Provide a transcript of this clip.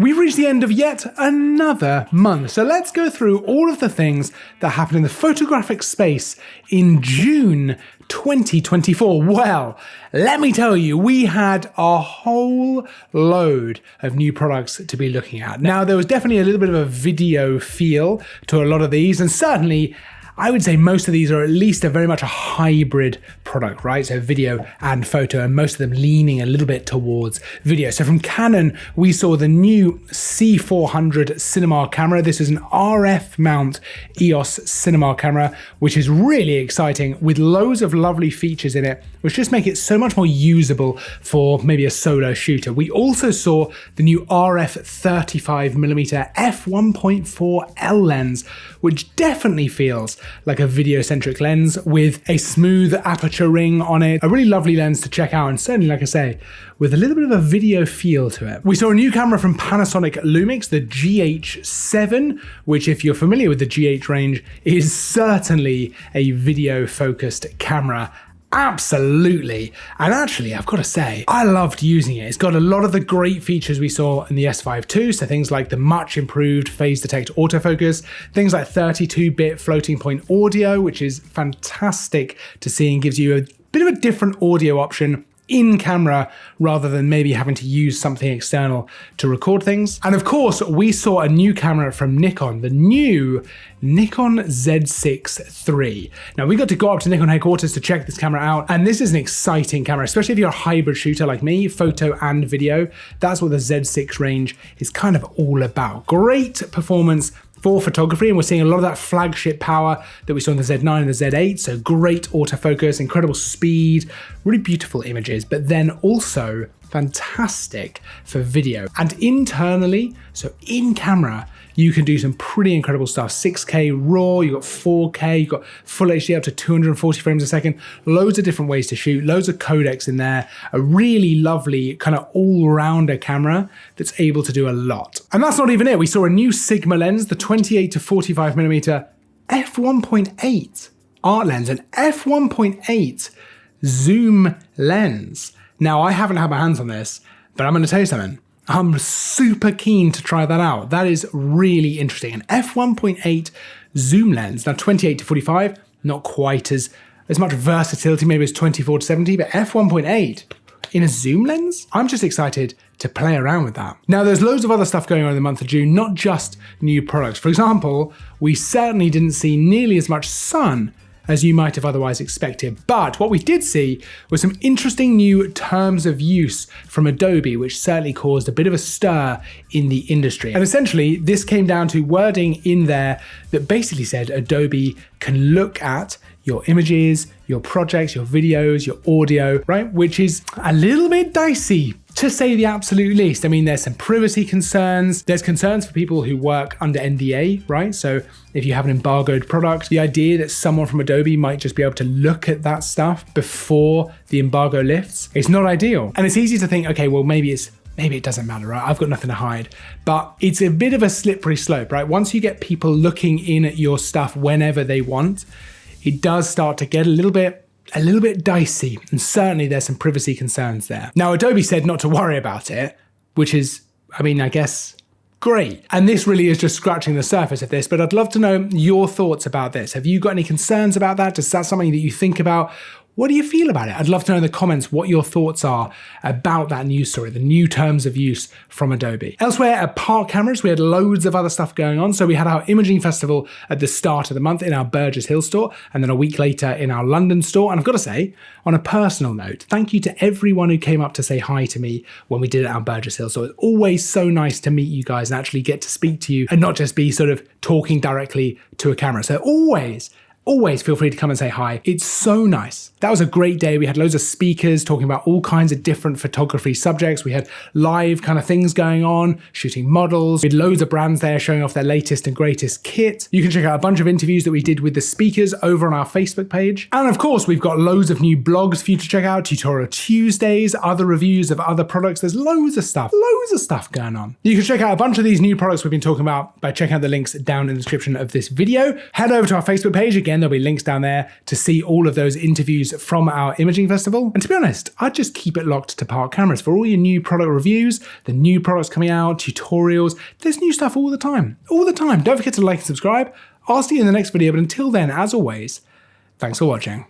We've reached the end of yet another month, so let's go through all of the things that happened in the photographic space in June 2024. Well, let me tell you, we had a whole load of new products to be looking at. Now, there was definitely a little bit of a video feel to a lot of these, and certainly I would say most of these are at least very much a hybrid product, right? So video and photo, and most of them leaning a little bit towards video. So from Canon, we saw the new C400 cinema camera. This is an RF mount EOS cinema camera, which is really exciting with loads of lovely features in it, which just make it so much more usable for maybe a solo shooter. We also saw the new RF 35mm f1.4L lens, which definitely feels like a video-centric lens with a smooth aperture ring on it. A really lovely lens to check out, and certainly, like I say, with a little bit of a video feel to it. We saw a new camera from Panasonic Lumix, the GH7, which, if you're familiar with the GH range, is certainly a video-focused camera. Absolutely. And actually, I've got to say, I loved using it. It's got a lot of the great features we saw in the S5 II, so things like the much improved phase detect autofocus, things like 32-bit floating point audio, which is fantastic to see and gives you a bit of a different audio option in camera rather than maybe having to use something external to record things. And of course, we saw a new camera from Nikon, the new Nikon Z6 III. Now, we got to go up to Nikon headquarters to check this camera out, and this is an exciting camera, especially if you're a hybrid shooter like me, photo and video. That's what the Z6 range is kind of all about. Great performance for photography, and we're seeing a lot of that flagship power that we saw in the Z9 and the Z8, so great autofocus, incredible speed, really beautiful images, but then also fantastic for video. And internally, so in camera, you can do some pretty incredible stuff. 6K RAW, you've got 4K, you've got full HD up to 240 frames a second, loads of different ways to shoot, loads of codecs in there, a really lovely kind of all-rounder camera that's able to do a lot. And that's not even it. We saw a new Sigma lens, the 28 to 45mm f1.8 art lens, an f1.8 zoom lens. Now, I haven't had my hands on this, but I'm going to tell you something. I'm super keen to try that out. That is really interesting. An f1.8 zoom lens. Now, 28 to 45, not quite as much versatility maybe as 24 to 70, but f1.8 in a zoom lens? I'm just excited to play around with that. Now, there's loads of other stuff going on in the month of June, not just new products. For example, we certainly didn't see nearly as much sun as you might have otherwise expected. But what we did see was some interesting new terms of use from Adobe, which certainly caused a bit of a stir in the industry. And essentially, this came down to wording in there that basically said Adobe can look at your images, your projects, your videos, your audio, right? Which is a little bit dicey, to say the absolute least. I mean, there's some privacy concerns. There's concerns for people who work under NDA, right? So if you have an embargoed product, the idea that someone from Adobe might just be able to look at that stuff before the embargo lifts, it's not ideal. And it's easy to think, okay, well, maybe it doesn't matter, right? I've got nothing to hide. But it's a bit of a slippery slope, right? Once you get people looking in at your stuff whenever they want, it does start to get a little bit dicey, and certainly there's some privacy concerns there. Now, Adobe said not to worry about it, which is, I guess, great. And this really is just scratching the surface of this, but I'd love to know your thoughts about this. Have you got any concerns about that? Is that something that you think about? What do you feel about it? I'd love to know in the comments what your thoughts are about that news story, the new terms of use from Adobe. Elsewhere at Park Cameras, we had loads of other stuff going on. So we had our imaging festival at the start of the month in our Burgess Hill store, and then a week later in our London store. And I've got to say, on a personal note, thank you to everyone who came up to say hi to me when we did it at our Burgess Hill store. It's always so nice to meet you guys and actually get to speak to you and not just be sort of talking directly to a camera. So always feel free to come and say hi. It's so nice. That was a great day. We had loads of speakers talking about all kinds of different photography subjects. We had live kind of things going on, shooting models. We had loads of brands there showing off their latest and greatest kit. You can check out a bunch of interviews that we did with the speakers over on our Facebook page. And of course, we've got loads of new blogs for you to check out, Tutorial Tuesdays, other reviews of other products. There's loads of stuff going on. You can check out a bunch of these new products we've been talking about by checking out the links down in the description of this video. Head over to our Facebook page again, again, there'll be links down there to see all of those interviews from our imaging festival. And to be honest, I'd just keep it locked to Park Cameras for all your new product reviews, the new products coming out, tutorials. There's new stuff all the time. All the time. Don't forget to like and subscribe. I'll see you in the next video, but until then, as always, thanks for watching.